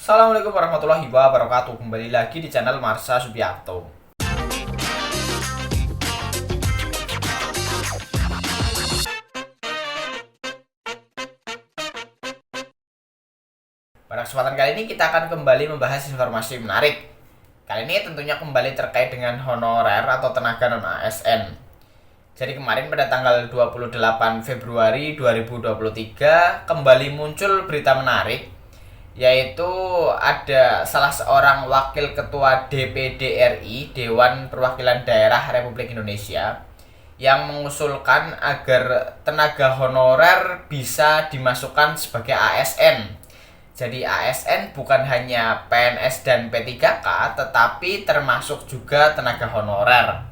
Assalamualaikum warahmatullahi wabarakatuh. Kembali lagi di channel Marsha Subiakto. Pada kesempatan kali ini kita akan kembali membahas informasi menarik. Kali ini tentunya kembali terkait dengan honorer atau tenaga non ASN. Jadi kemarin pada tanggal 28 Februari 2023 kembali muncul berita menarik, yaitu ada salah seorang wakil ketua DPD RI Dewan Perwakilan Daerah Republik Indonesia yang mengusulkan agar tenaga honorer bisa dimasukkan sebagai ASN. Jadi ASN bukan hanya PNS dan P3K, tetapi termasuk juga tenaga honorer.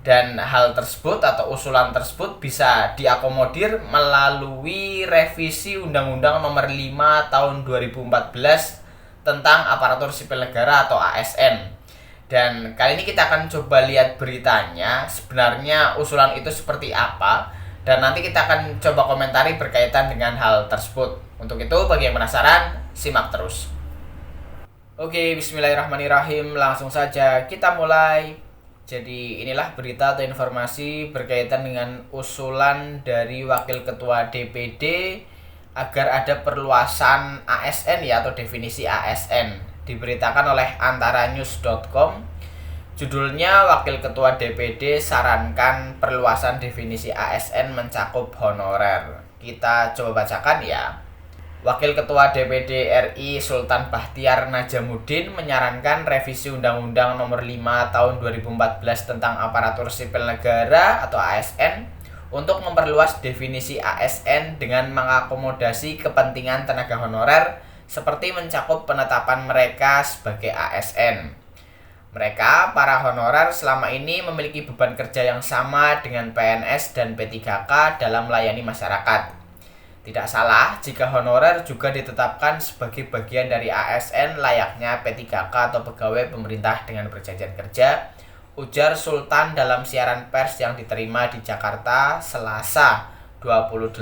Dan hal tersebut atau usulan tersebut bisa diakomodir melalui revisi Undang-Undang Nomor 5 Tahun 2014 tentang Aparatur Sipil Negara atau ASN. Dan kali ini kita akan coba lihat beritanya, sebenarnya usulan itu seperti apa, dan nanti kita akan coba komentari berkaitan dengan hal tersebut. Untuk itu, bagi yang penasaran, simak terus. Oke, bismillahirrahmanirrahim, langsung saja kita mulai. Jadi inilah berita atau informasi berkaitan dengan usulan dari Wakil Ketua DPD agar ada perluasan ASN ya, atau definisi ASN. Diberitakan oleh antaranews.com. Judulnya, Wakil Ketua DPD sarankan perluasan definisi ASN mencakup honorer. Kita coba bacakan ya. Wakil Ketua DPD RI Sultan Bahtiar Najamuddin menyarankan revisi Undang-Undang Nomor 5 Tahun 2014 tentang Aparatur Sipil Negara atau ASN untuk memperluas definisi ASN dengan mengakomodasi kepentingan tenaga honorer seperti mencakup penetapan mereka sebagai ASN. Mereka, para honorer, selama ini memiliki beban kerja yang sama dengan PNS dan P3K dalam melayani masyarakat. Tidak salah jika honorer juga ditetapkan sebagai bagian dari ASN layaknya P3K atau pegawai pemerintah dengan perjanjian kerja, ujar Sultan dalam siaran pers yang diterima di Jakarta Selasa 28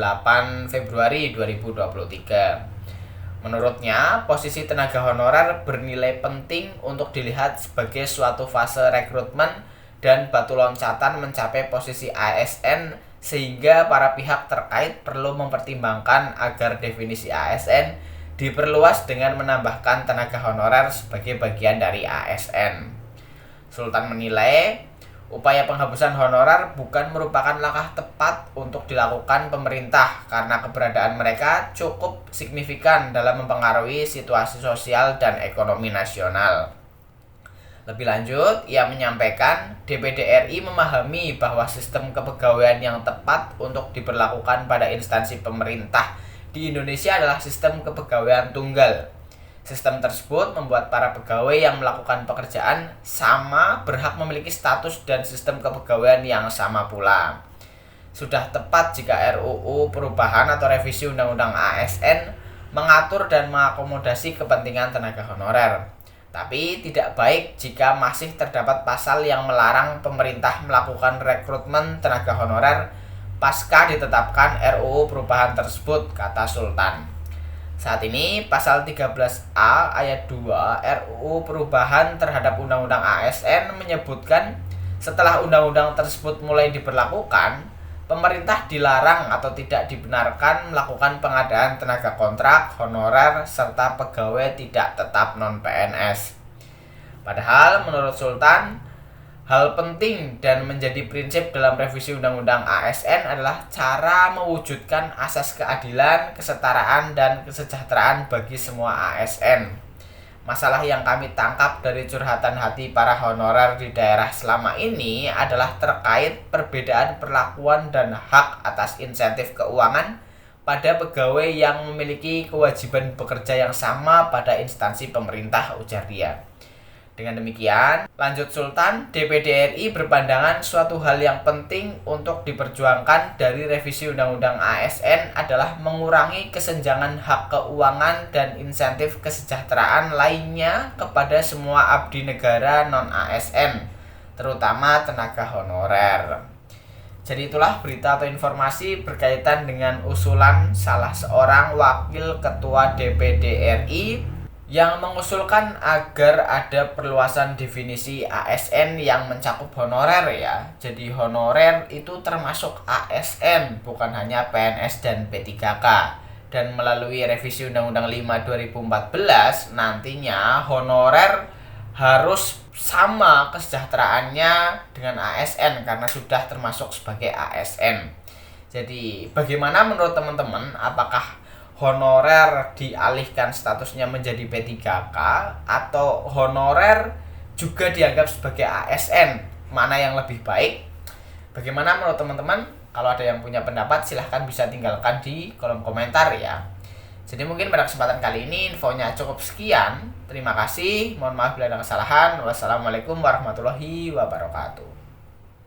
Februari 2023. Menurutnya, posisi tenaga honorer bernilai penting untuk dilihat sebagai suatu fase rekrutmen dan batu loncatan mencapai posisi ASN, sehingga para pihak terkait perlu mempertimbangkan agar definisi ASN diperluas dengan menambahkan tenaga honorer sebagai bagian dari ASN. Sultan menilai, upaya penghapusan honorer bukan merupakan langkah tepat untuk dilakukan pemerintah karena keberadaan mereka cukup signifikan dalam mempengaruhi situasi sosial dan ekonomi nasional. Lebih lanjut, ia menyampaikan DPD RI memahami bahwa sistem kepegawaian yang tepat untuk diberlakukan pada instansi pemerintah di Indonesia adalah sistem kepegawaian tunggal. Sistem tersebut membuat para pegawai yang melakukan pekerjaan sama berhak memiliki status dan sistem kepegawaian yang sama pula. Sudah tepat jika RUU perubahan atau revisi Undang-Undang ASN mengatur dan mengakomodasi kepentingan tenaga honorer. Tapi tidak baik jika masih terdapat pasal yang melarang pemerintah melakukan rekrutmen tenaga honorer pasca ditetapkan RUU perubahan tersebut, kata Sultan. Saat ini pasal 13A ayat 2 RUU perubahan terhadap Undang-Undang ASN menyebutkan setelah undang-undang tersebut mulai diberlakukan, pemerintah dilarang atau tidak dibenarkan melakukan pengadaan tenaga kontrak, honorer, serta pegawai tidak tetap non-PNS. Padahal menurut Sultan, hal penting dan menjadi prinsip dalam revisi Undang-Undang ASN adalah cara mewujudkan asas keadilan, kesetaraan, dan kesejahteraan bagi semua ASN. Masalah yang kami tangkap dari curhatan hati para honorer di daerah selama ini adalah terkait perbedaan perlakuan dan hak atas insentif keuangan pada pegawai yang memiliki kewajiban bekerja yang sama pada instansi pemerintah, ujar dia. Dengan demikian, lanjut Sultan, DPD RI berpandangan suatu hal yang penting untuk diperjuangkan dari revisi Undang-Undang ASN adalah mengurangi kesenjangan hak keuangan dan insentif kesejahteraan lainnya kepada semua abdi negara non-ASN, terutama tenaga honorer. Jadi itulah berita atau informasi berkaitan dengan usulan salah seorang wakil ketua DPD RI yang mengusulkan agar ada perluasan definisi ASN yang mencakup honorer ya. Jadi honorer itu termasuk ASN, bukan hanya PNS dan P3K. Dan melalui revisi Undang-Undang 5 2014 nantinya honorer harus sama kesejahteraannya dengan ASN karena sudah termasuk sebagai ASN. Jadi bagaimana menurut teman-teman, apakah honorer dialihkan statusnya menjadi P3K atau honorer juga dianggap sebagai ASN? Mana yang lebih baik? Bagaimana menurut teman-teman? Kalau ada yang punya pendapat silahkan bisa tinggalkan di kolom komentar ya. Jadi mungkin pada kesempatan kali ini infonya cukup sekian. Terima kasih, mohon maaf bila ada kesalahan. Wassalamualaikum warahmatullahi wabarakatuh.